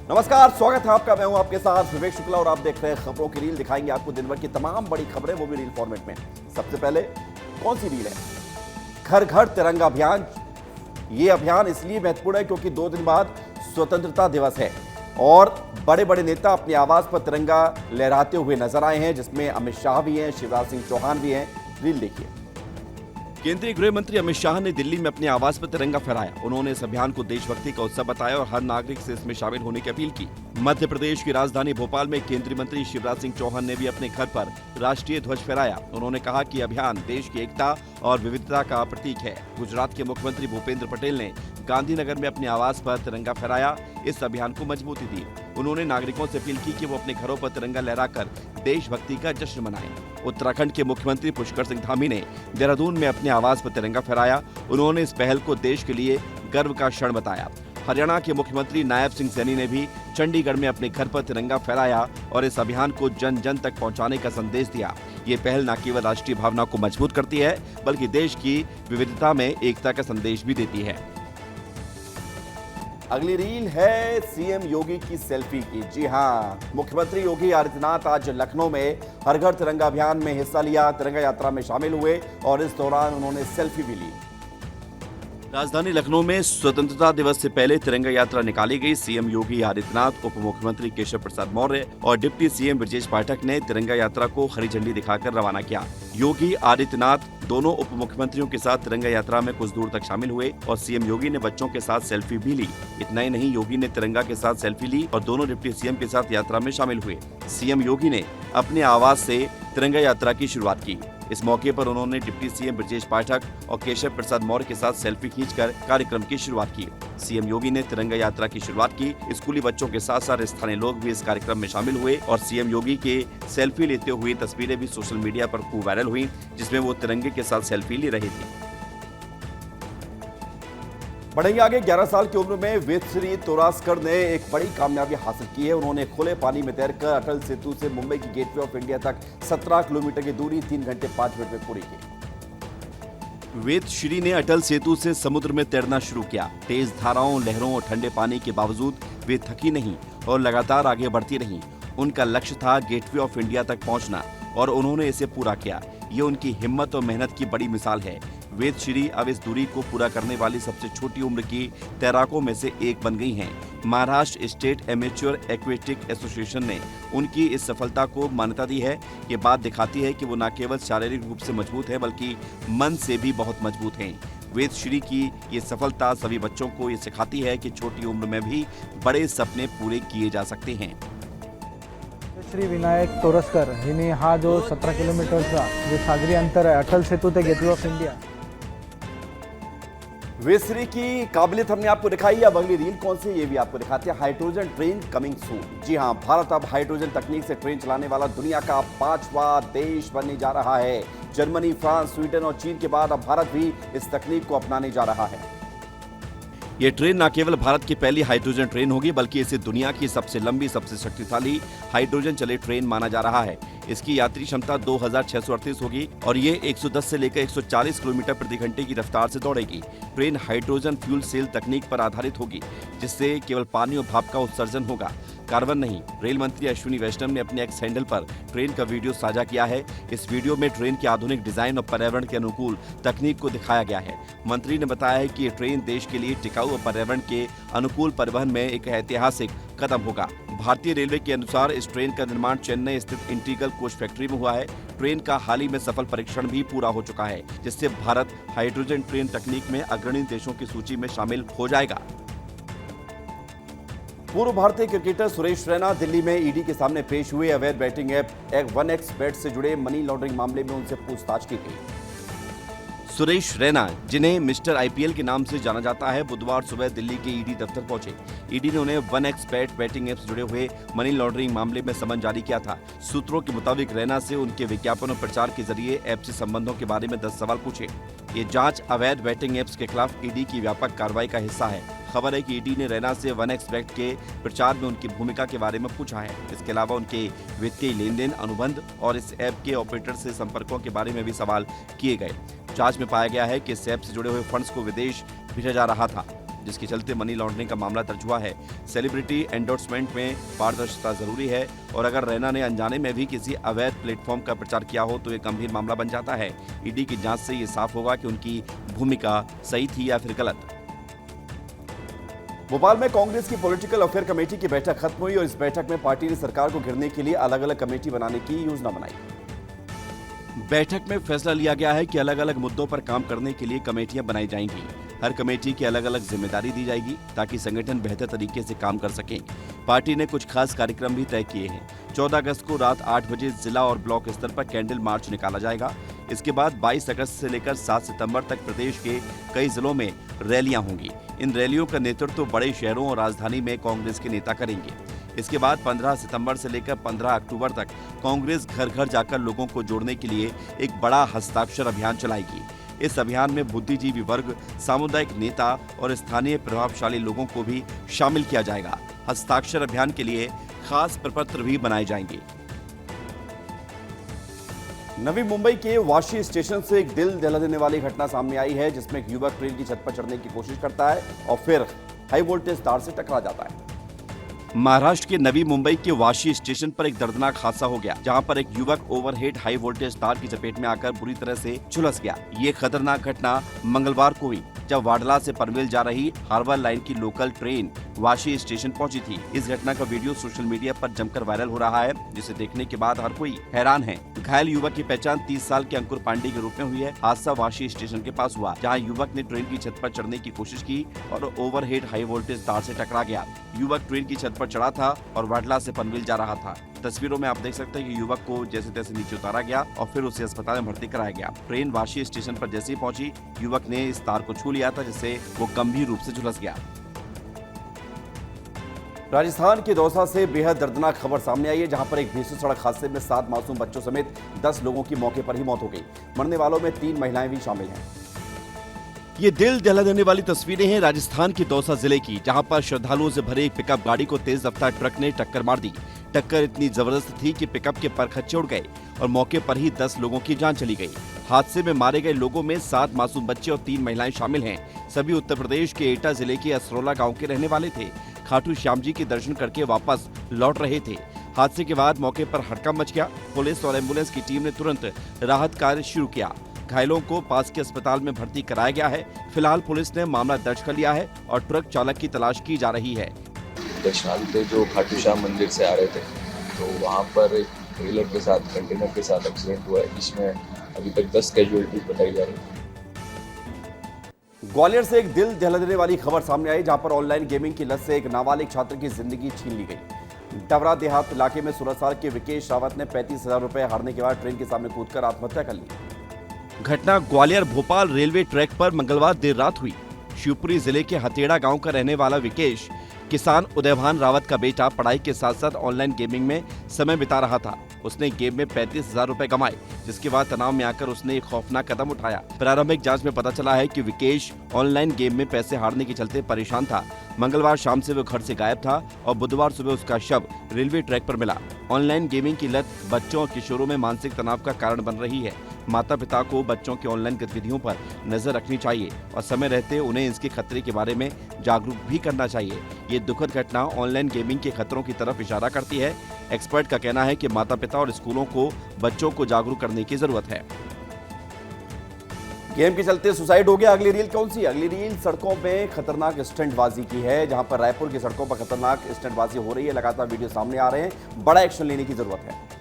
नमस्कार, स्वागत है आपका। मैं हूं आपके साथ विवेक शुक्ला और आप देख रहे हैं खबरों की रील। दिखाएंगे आपको दिन भर की तमाम बड़ी खबरें, वो भी रील फॉर्मेट में। सबसे पहले कौन सी रील है? घर घर तिरंगा अभियान। ये अभियान इसलिए महत्वपूर्ण है क्योंकि 2 दिन बाद स्वतंत्रता दिवस है और बड़े बड़े नेता अपने आवास पर तिरंगा लहराते हुए नजर आए हैं, जिसमें अमित शाह भी हैं, शिवराज सिंह चौहान भी हैं। रील देखिए। केंद्रीय गृह मंत्री अमित शाह ने दिल्ली में अपने आवास पर तिरंगा फहराया। उन्होंने इस अभियान को देशभक्ति का उत्सव बताया और हर नागरिक से इसमें शामिल होने की अपील की। मध्य प्रदेश की राजधानी भोपाल में केंद्रीय मंत्री शिवराज सिंह चौहान ने भी अपने घर पर राष्ट्रीय ध्वज फहराया। उन्होंने कहा कि अभियान देश की एकता और विविधता का प्रतीक है। गुजरात के मुख्यमंत्री भूपेंद्र पटेल ने गांधीनगर में अपने आवास पर तिरंगा फहराया, इस अभियान को मजबूती दी। उन्होंने नागरिकों से अपील की कि वो अपने घरों पर तिरंगा लहराकर देशभक्ति का जश्न मनाएं। उत्तराखंड के मुख्यमंत्री पुष्कर सिंह धामी ने देहरादून में अपने आवास पर तिरंगा फहराया। उन्होंने इस पहल को देश के लिए गर्व का क्षण बताया। हरियाणा के मुख्यमंत्री नायब सिंह सैनी ने भी चंडीगढ़ में अपने घर पर तिरंगा फहराया और इस अभियान को जन जन तक पहुंचाने का संदेश दिया। ये पहल न केवल राष्ट्रीय भावना को मजबूत करती है, बल्कि देश की विविधता में एकता का संदेश भी देती है। अगली रील है सीएम योगी की सेल्फी की। जी हां, मुख्यमंत्री योगी आदित्यनाथ आज लखनऊ में हर घर तिरंगा अभियान में हिस्सा लिया, तिरंगा यात्रा में शामिल हुए और इस दौरान उन्होंने सेल्फी भी ली। राजधानी लखनऊ में स्वतंत्रता दिवस से पहले तिरंगा यात्रा निकाली गई। सीएम योगी आदित्यनाथ, उप मुख्यमंत्री केशव प्रसाद मौर्य और डिप्टी सीएम ब्रजेश पाठक ने तिरंगा यात्रा को हरी झंडी दिखाकर रवाना किया। योगी आदित्यनाथ दोनों उप मुख्यमंत्रियों के साथ तिरंगा यात्रा में कुछ दूर तक शामिल हुए और सीएम योगी ने बच्चों के साथ सेल्फी भी ली। इतना ही नहीं, योगी ने तिरंगा के साथ सेल्फी ली और दोनों डिप्टी सीएम के साथ यात्रा में शामिल हुए। सीएम योगी ने अपने आवास से तिरंगा यात्रा की शुरुआत की। इस मौके पर उन्होंने डिप्टी सीएम ब्रजेश पाठक और केशव प्रसाद मौर्य के साथ सेल्फी खींचकर कार्यक्रम की शुरुआत की। सीएम योगी ने तिरंगा यात्रा की शुरुआत की। स्कूली बच्चों के साथ साथ स्थानीय लोग भी इस कार्यक्रम में शामिल हुए और सीएम योगी के सेल्फी लेते हुए तस्वीरें भी सोशल मीडिया पर खूब वायरल हुई, जिसमें वो तिरंगे के साथ सेल्फी ले रही थी। बढ़ेंगे आगे। 11 साल की उम्र में वेदश्री तोरास्कर ने एक बड़ी कामयाबी हासिल की है। उन्होंने खुले पानी में तैरकर अटल सेतु से मुंबई की गेटवे ऑफ इंडिया तक 17 किलोमीटर की दूरी 3 घंटे 5 मिनट में पूरी की। वेदश्री ने अटल सेतु से समुद्र में तैरना शुरू किया। तेज धाराओं, लहरों और ठंडे पानी के बावजूद वे थकी नहीं और लगातार आगे बढ़ती रहीं। उनका लक्ष्य था गेटवे ऑफ इंडिया तक पहुंचना और उन्होंने इसे पूरा किया। ये उनकी हिम्मत और मेहनत की बड़ी मिसाल है। वेदश्री अब इस दूरी को पूरा करने वाली सबसे छोटी उम्र की तैराकों में से एक बन गई हैं। Maharashtra state amateur aquatic association ने उनकी इस सफलता को मान्यता दी है। ये बात दिखाती है कि वो न केवल शारीरिक रूप से मजबूत है, बल्कि मन से भी बहुत मजबूत हैं। वेदश्री की ये सफलता सभी बच्चों को ये सिखाती है कि छोटी उम्र में भी बड़े सपने पूरे किए जा सकते हैं। श्री विनायक तोरस्कर हिने हा जो 17 किलोमीटरचा जे सागरी अंतर आहे अटल सेतू ते गेटवे ऑफ इंडिया। वेदश्री की काबिलियत हमने आपको दिखाई। अब अगली रील कौन सी, ये भी आपको दिखाते हैं। Hydrogen train coming soon. जी हां, भारत अब हाइड्रोजन तकनीक से ट्रेन चलाने वाला दुनिया का 5वां देश बनने जा रहा है। जर्मनी, फ्रांस, स्वीडन और चीन के बाद अब भारत भी इस तकनीक को अपनाने जा रहा है। ये ट्रेन न केवल भारत की पहली हाइड्रोजन ट्रेन होगी, बल्कि इसे दुनिया की सबसे लंबी, सबसे शक्तिशाली हाइड्रोजन चले ट्रेन माना जा रहा है। इसकी यात्री क्षमता 2638 होगी और ये 110 से लेकर 140 किलोमीटर प्रति घंटे की रफ्तार से दौड़ेगी। ट्रेन हाइड्रोजन फ्यूल सेल तकनीक पर आधारित होगी, जिससे केवल पानी और भाप का उत्सर्जन होगा, कार्बन नहीं। रेल मंत्री अश्विनी वैष्णव ने अपने एक्स हैंडल पर ट्रेन का वीडियो साझा किया है। इस वीडियो में ट्रेन की आधुनिक डिजाइन और पर्यावरण के अनुकूल तकनीक को दिखाया गया है। मंत्री ने बताया है कि ये ट्रेन देश के लिए टिकाऊ और पर्यावरण के अनुकूल परिवहन में एक ऐतिहासिक कदम होगा। भारतीय रेलवे के अनुसार इस ट्रेन का निर्माण चेन्नई स्थित इंटीग्रल कोच फैक्ट्री में हुआ है। ट्रेन का हाल ही में सफल परीक्षण भी पूरा हो चुका है, जिससे भारत हाइड्रोजन ट्रेन तकनीक में अग्रणी देशों की सूची में शामिल हो जाएगा। पूर्व भारतीय क्रिकेटर सुरेश रैना दिल्ली में ईडी के सामने पेश हुए। अवैध बैटिंग ऐप 1xBet से जुड़े मनी लॉन्ड्रिंग मामले में उनसे पूछताछ की गई। सुरेश रैना, जिन्हें मिस्टर आईपीएल के नाम से जाना जाता है, बुधवार सुबह दिल्ली के ईडी दफ्तर पहुंचे। ईडी ने उन्हें 1xBet बैटिंग ऐप से जुड़े हुए मनी लॉन्ड्रिंग मामले में समन जारी किया था। सूत्रों के मुताबिक रैना से उनके विज्ञापन और प्रचार के जरिए ऐप से संबंधों के बारे में 10 सवाल पूछे। ये जांच अवैध बैटिंग ऐप्स के खिलाफ ईडी की व्यापक कार्रवाई का हिस्सा है। खबर है कि ईडी ने रैना से 1xBet के प्रचार में उनकी भूमिका के बारे में पूछा है। इसके अलावा उनके वित्तीय लेन-देन, अनुबंध और इस ऐप के ऑपरेटर से संपर्कों के बारे में भी सवाल किए गए। जांच में पाया गया है कि इस ऐप से जुड़े हुए फंड्स को विदेश भेजा जा रहा था। जिसके चलते मनी लॉन्ड्रिंग का मामला दर्ज हुआ है। सेलिब्रिटी एंडोर्समेंट में पारदर्शिता जरूरी है और अगर रैना ने अनजाने में भी किसी अवैध प्लेटफॉर्म का प्रचार किया हो तो ये गंभीर मामला बन जाता है। ईडी की जांच से ये साफ होगा कि उनकी भूमिका सही थी या फिर गलत। भोपाल में कांग्रेस की पॉलिटिकल अफेयर कमेटी की बैठक खत्म हुई और इस बैठक में पार्टी ने सरकार को घेरने के लिए अलग अलग कमेटी बनाने की योजना बनाई। बैठक में फैसला लिया गया है कि अलग अलग मुद्दों पर काम करने के लिए कमेटियां बनाई जाएंगी। हर कमेटी की अलग अलग जिम्मेदारी दी जाएगी ताकि संगठन बेहतर तरीके से काम कर सके। पार्टी ने कुछ खास कार्यक्रम भी तय किए हैं। 14 अगस्त को रात 8 बजे जिला और ब्लॉक स्तर पर कैंडल मार्च निकाला जाएगा। इसके बाद 22 अगस्त से लेकर 7 सितंबर तक प्रदेश के कई जिलों में रैलियां होंगी। इन रैलियों का नेतृत्व बड़े शहरों और राजधानी में कांग्रेस के नेता करेंगे। इसके बाद 15 सितंबर से लेकर 15 अक्टूबर तक कांग्रेस घर घर जाकर लोगों को जोड़ने के लिए एक बड़ा हस्ताक्षर अभियान चलाएगी। इस अभियान में बुद्धिजीवी वर्ग, सामुदायिक नेता और स्थानीय प्रभावशाली लोगों को भी शामिल किया जाएगा। हस्ताक्षर अभियान के लिए खास प्रपत्र भी बनाए जाएंगे। नवी मुंबई के वाशी स्टेशन से एक दिल दहला देने वाली घटना सामने आई है, जिसमें एक युवक ट्रेन की छत पर चढ़ने की कोशिश करता है और फिर हाई वोल्टेज तार से टकरा जाता है। महाराष्ट्र के नवी मुंबई के वाशी स्टेशन पर एक दर्दनाक हादसा हो गया, जहां पर एक युवक ओवरहेड हाई वोल्टेज तार की चपेट में आकर बुरी तरह से झुलस गया। ये खतरनाक घटना मंगलवार को हुई, जब वाडला से पनवेल जा रही हार्बर लाइन की लोकल ट्रेन वाशी स्टेशन पहुंची थी। इस घटना का वीडियो सोशल मीडिया पर जमकर वायरल हो रहा है, जिसे देखने के बाद हर कोई हैरान है। घायल युवक की पहचान 30 साल के अंकुर पांडे के रूप में हुई है। हादसा वाशी स्टेशन के पास हुआ, जहां युवक ने ट्रेन की छत पर चढ़ने की कोशिश की और ओवरहेड हाई वोल्टेज तार से टकरा गया। युवक ट्रेन की छत पर चढ़ा था और वाडला से पनवेल जा रहा था। तस्वीरों में आप देख सकते हैं कि युवक को जैसे तैसे नीचे उतारा गया और फिर उसे अस्पताल में भर्ती कराया गया। ट्रेन वाशी स्टेशन पर जैसे ही पहुंची, युवक ने इस तार को छू लिया था, जिससे वो गंभीर रूप से झुलस गया। राजस्थान के दौसा से बेहद दर्दनाक खबर सामने आई है, जहां पर एक भीषण सड़क हादसे में 7 मासूम बच्चों समेत 10 लोगों की मौके पर ही मौत हो गई। मरने वालों में 3 महिलाएं भी शामिल हैं। ये दिल दहला देने वाली तस्वीरें हैं राजस्थान के दौसा जिले की, जहां पर श्रद्धालुओं से भरे एक पिकअप गाड़ी को तेज रफ्तार ट्रक ने टक्कर मार दी। टक्कर इतनी जबरदस्त थी कि पिकअप के परखच्चे उड़ गए और मौके पर ही 10 लोगों की जान चली गई। हादसे में मारे गए लोगों में 7 मासूम बच्चे और 3 महिलाएं शामिल हैं। सभी उत्तर प्रदेश के एटा जिले के असरोला गांव के रहने वाले थे। खाटू श्याम जी के दर्शन करके वापस लौट रहे थे। हादसे के बाद मौके पर हड़कंप मच गया। पुलिस और एम्बुलेंस की टीम ने तुरंत राहत कार्य शुरू किया। घायलों को पास के अस्पताल में भर्ती कराया गया है। फिलहाल पुलिस ने मामला दर्ज कर लिया है और ट्रक चालक की तलाश की जा रही है। दर्शनार्थी जो खाटू श्याम मंदिर से आ रहे थे, तो वहाँ पर एक ट्रेलर के साथ कंटेनर के साथ एक्सीडेंट हुआ है, जिसमें अभी तक 10 कैजुअलिटीज बताई जा रही है। ग्वालियर से एक दिल दहला देने वाली खबर सामने आई, जहां पर ऑनलाइन गेमिंग की लत से एक नाबालिग छात्र की जिंदगी छीन ली गई। डबरा देहात इलाके में 16 साल के विकेश रावत ने 35,000 रुपए हारने के बाद ट्रेन के सामने कूदकर आत्महत्या कर ली। घटना ग्वालियर भोपाल रेलवे ट्रैक पर मंगलवार देर रात हुई। शिवपुरी जिले के हतेड़ा गांव का रहने वाला विकेश किसान उदयभान रावत का बेटा पढ़ाई के साथ साथ ऑनलाइन गेमिंग में समय बिता रहा था। उसने गेम में 35,000 रुपए कमाए, जिसके बाद तनाव में आकर उसने एक खौफनाक कदम उठाया। प्रारंभिक जांच में पता चला है कि विकेश ऑनलाइन गेम में पैसे हारने के चलते परेशान था। मंगलवार शाम से वो घर से गायब था और बुधवार सुबह उसका शव रेलवे ट्रैक पर मिला। ऑनलाइन गेमिंग की लत बच्चों और किशोरों में मानसिक तनाव का कारण बन रही है। माता पिता को बच्चों की ऑनलाइन गतिविधियों पर नजर रखनी चाहिए और समय रहते उन्हें इसके खतरे के बारे में जागरूक भी करना चाहिए। ये दुखद घटना ऑनलाइन गेमिंग के खतरों की तरफ इशारा करती है। एक्सपर्ट का कहना है कि माता पिता और स्कूलों को बच्चों को जागरूक करने की जरूरत है। गेम के चलते सुसाइड हो गया। अगली रील कौन सी? अगली रील सड़कों में खतरनाक स्टंटबाजी की है, जहां पर रायपुर की सड़कों पर खतरनाक स्टंटबाजी हो रही है। लगातार वीडियो सामने आ रहे हैं, बड़ा एक्शन लेने की जरूरत है।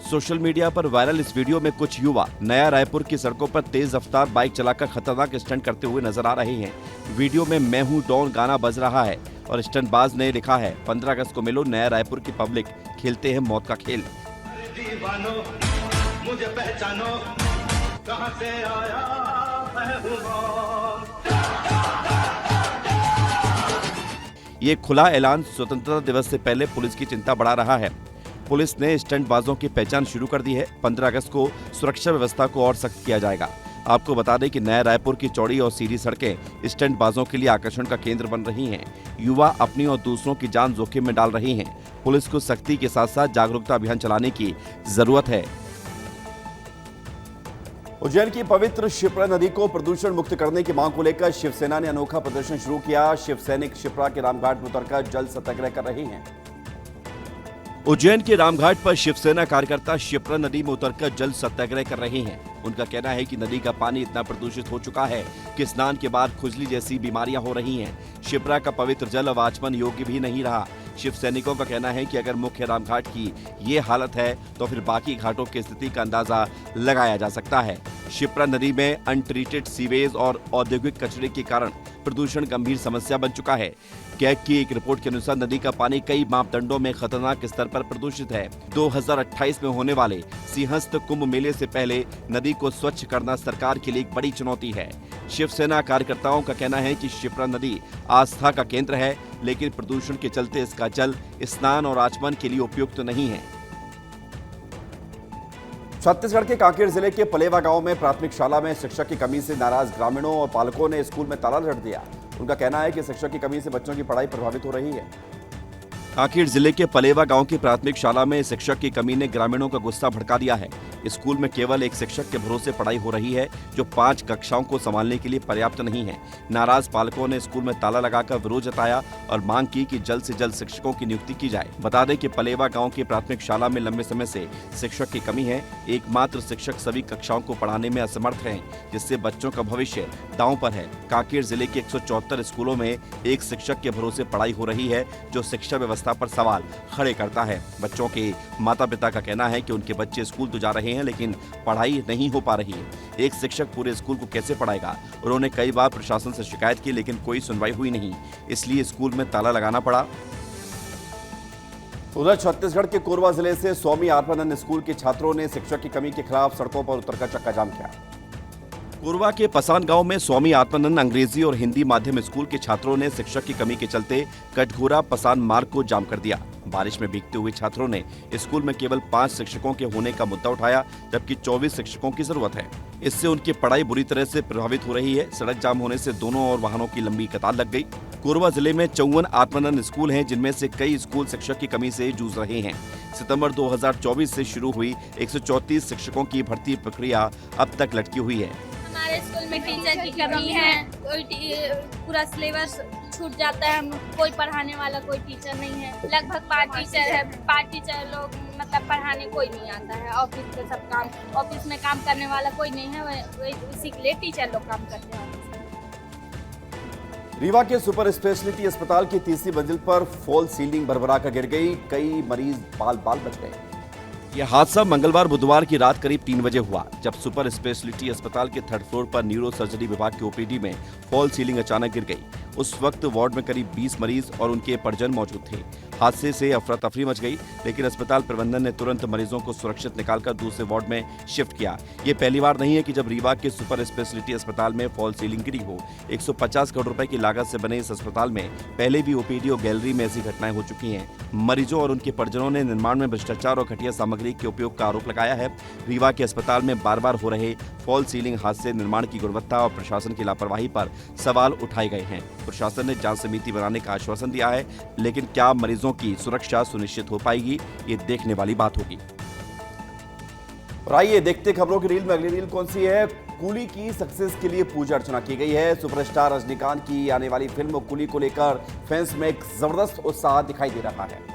सोशल मीडिया पर वायरल इस वीडियो में कुछ युवा नया रायपुर की सड़कों पर तेज रफ्तार बाइक चलाकर खतरनाक स्टंट करते हुए नजर आ रहे हैं। वीडियो में मैं हूं डॉन गाना बज रहा है और स्टंटबाज ने लिखा है, 15 अगस्त को मिलो नया रायपुर की पब्लिक, खेलते हैं मौत का खेल। मुझे पहचानो, कहां से आया मैं हूं। ये खुला ऐलान स्वतंत्रता दिवस से पहले पुलिस की चिंता बढ़ा रहा है। पुलिस ने स्टंटबाजों की पहचान शुरू कर दी है। 15 अगस्त को सुरक्षा व्यवस्था को और सख्त किया जाएगा। आपको बता दें कि नया रायपुर की चौड़ी और सीधी सड़कें स्टंटबाजों के लिए आकर्षण का केंद्र बन रही हैं। युवा अपनी और दूसरों की जान जोखिम में डाल रहे हैं। पुलिस को सख्ती के साथ साथ जागरूकता अभियान चलाने की जरूरत है। उज्जैन की पवित्र शिप्रा नदी को प्रदूषण मुक्त करने की मांग को लेकर शिवसेना ने अनोखा प्रदर्शन शुरू किया। शिव सैनिक शिप्रा के रामघाट में उतरकर जल सत्याग्रह कर रहे हैं। उज्जैन के रामघाट पर शिवसेना कार्यकर्ता शिप्रा नदी में उतरकर जल सत्याग्रह कर रहे हैं। उनका कहना है कि नदी का पानी इतना प्रदूषित हो चुका है कि स्नान के बाद खुजली जैसी बीमारियां हो रही हैं। शिप्रा का पवित्र जल अब आचमन योग्य भी नहीं रहा। शिव सैनिकों का कहना है कि अगर मुख्य रामघाट की ये हालत है तो फिर बाकी घाटों की स्थिति का अंदाजा लगाया जा सकता है। शिप्रा नदी में अनट्रीटेड सीवेज और औद्योगिक कचरे के कारण प्रदूषण गंभीर समस्या बन चुका है। कैग की एक रिपोर्ट के अनुसार नदी का पानी कई मापदंडों में खतरनाक स्तर पर प्रदूषित है। 2028 में होने वाले सिंहस्थ कुंभ मेले से पहले नदी को स्वच्छ करना सरकार के लिए एक बड़ी चुनौती है। शिवसेना कार्यकर्ताओं का कहना है कि शिप्रा नदी आस्था का केंद्र है, लेकिन प्रदूषण के चलते इसका जल स्नान और आचमन के लिए उपयुक्त नहीं है। छत्तीसगढ़ के कांकेर जिले के पलेवा गांव में प्राथमिक शाला में शिक्षक की कमी से नाराज ग्रामीणों और पालकों ने स्कूल में ताला जड़ दिया। उनका कहना है कि शिक्षक की कमी से बच्चों की पढ़ाई प्रभावित हो रही है। कांकेर जिले के पलेवा गांव की प्राथमिक शाला में शिक्षक की कमी ने ग्रामीणों का गुस्सा भड़का दिया है। स्कूल में केवल एक शिक्षक के भरोसे पढ़ाई हो रही है, जो 5 कक्षाओं को संभालने के लिए पर्याप्त नहीं है। नाराज पालकों ने स्कूल में ताला लगाकर विरोध जताया और मांग की कि जल्द से जल्द शिक्षकों की नियुक्ति की जाए। बता दें कि पलेवा गांव की प्राथमिक शाला में लंबे समय से शिक्षक की कमी है। एकमात्र शिक्षक सभी कक्षाओं को पढ़ाने में असमर्थ हैं, जिससे बच्चों का भविष्य दांव पर है। कांकेर जिले के 174 स्कूलों में एक शिक्षक के भरोसे पढ़ाई हो रही है, जो शिक्षा व्यवस्था पर सवाल खड़े करता है। बच्चों के माता पिता का कहना है कि उनके बच्चे स्कूल तो जा रहे हैं, लेकिन पढ़ाई नहीं हो पा रही है। एक शिक्षक पूरे स्कूल को कैसे पढ़ाएगा? उन्होंने कई बार प्रशासन से शिकायत की, लेकिन कोई सुनवाई हुई नहीं, इसलिए स्कूल में ताला लगाना पड़ा। उधर छत्तीसगढ़ के कोरबा जिले से स्वामी आत्मानंद स्कूल के छात्रों ने शिक्षक की कमी के खिलाफ सड़कों पर उतरकर चक्का जाम किया। कोरबा के पसान गांव में स्वामी आत्मानंद अंग्रेजी और हिंदी माध्यम स्कूल के छात्रों ने शिक्षक की कमी के चलते कटघोरा पसान मार्ग को जाम कर दिया। बारिश में भीगते हुए छात्रों ने स्कूल में केवल 5 शिक्षकों के होने का मुद्दा उठाया, जबकि 24 शिक्षकों की जरूरत है। इससे उनकी पढ़ाई बुरी तरह से प्रभावित हो रही है। सड़क जाम होने से दोनों ओर वाहनों की लंबी कतार लग गई। कोरबा जिले में 54 आत्मानंद स्कूल हैं, जिनमें से कई स्कूल शिक्षक की कमी से जूझ रहे हैं। सितंबर 2024 से शुरू हुई 134 शिक्षकों की भर्ती प्रक्रिया अब तक लटकी हुई है। हमारे स्कूल में टीचर की कमी है, पूरा सिलेबस छूट जाता है। हम कोई पढ़ाने वाला कोई टीचर नहीं है। लगभग 5 टीचर है, 5 टीचर लोग मतलब पढ़ाने कोई नहीं आता है। ऑफिस के सब काम, ऑफिस में काम करने वाला कोई नहीं है, उसी के लिए टीचर लोग काम करते हैं। रीवा के सुपर स्पेशलिटी अस्पताल की 3री मंजिल पर फॉल सीलिंग भरभरा कर गिर गई। कई मरीज बाल बाल बच गए। यह हादसा मंगलवार बुधवार की रात करीब 3 बजे हुआ, जब सुपर स्पेशलिटी अस्पताल के 3rd फ्लोर पर न्यूरो सर्जरी विभाग के ओपीडी में फॉल सीलिंग अचानक गिर गई। उस वक्त वार्ड में करीब 20 मरीज और उनके परिजन मौजूद थे। हादसे से अफरा तफरी मच गई, लेकिन अस्पताल प्रबंधन ने तुरंत मरीजों को सुरक्षित निकालकर दूसरे वार्ड में शिफ्ट किया। ये पहली बार नहीं है कि जब रीवा के सुपर स्पेशलिटी अस्पताल में फॉल सीलिंग गिरी हो। 150 करोड़ रुपए की लागत से बने इस अस्पताल में पहले भी ओपीडी और गैलरी में ऐसी घटनाएं हो चुकी हैं। मरीजों और उनके परिजनों ने निर्माण में भ्रष्टाचार और घटिया सामग्री के उपयोग का आरोप लगाया है। रीवा के अस्पताल में बार बार हो रहे फॉल सीलिंग हादसे, निर्माण की गुणवत्ता और प्रशासन की लापरवाही पर सवाल उठाए गए हैं। प्रशासन ने जांच समिति बनाने का आश्वासन दिया है, लेकिन क्या मरीजों की सुरक्षा सुनिश्चित हो पाएगी, ये देखने वाली बात होगी। और आइए देखते खबरों की रील में अगली रील कौन सी है। कूली की सक्सेस के लिए पूजा अर्चना की गई है। सुपरस्टार रजनीकांत की आने वाली फिल्म कूली को लेकर फैंस में एक जबरदस्त उत्साह दिखाई दे रहा है।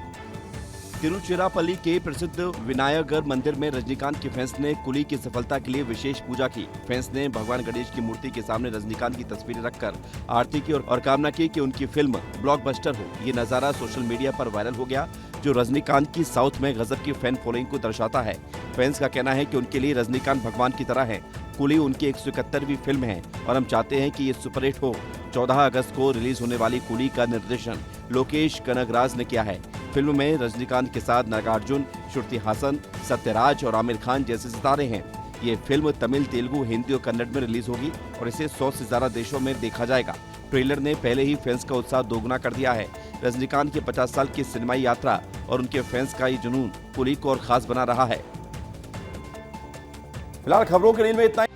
तिरुचिरापल्ली के प्रसिद्ध विनायकर मंदिर में रजनीकांत के फैंस ने कुली की सफलता के लिए विशेष पूजा की। फैंस ने भगवान गणेश की मूर्ति के सामने रजनीकांत की तस्वीरें रखकर आरती की और कामना की कि उनकी फिल्म ब्लॉकबस्टर हो। ये नजारा सोशल मीडिया पर वायरल हो गया, जो रजनीकांत की साउथ में गजब की फैन फॉलोइंग को दर्शाता है। फैंस का कहना है कि उनके लिए रजनीकांत भगवान की तरह है। कुली उनकी 171वीं फिल्म है और हम चाहते हैं कि ये सुपरहिट हो। 14 अगस्त को रिलीज होने वाली कुली का निर्देशन लोकेश कनगराज ने किया है। फिल्म में रजनीकांत के साथ नागार्जुन, श्रुति हासन, सत्यराज और आमिर खान जैसे सितारे हैं। ये फिल्म तमिल, तेलुगु, हिंदी और कन्नड़ में रिलीज होगी और इसे 100 से ज्यादा देशों में देखा जाएगा। ट्रेलर ने पहले ही फैंस का उत्साह दोगुना कर दिया है। रजनीकांत की 50 साल की सिनेमाई यात्रा और उनके फैंस का ये जुनून कुली को और खास बना रहा है। फिलहाल खबरों के रील में इतना ही।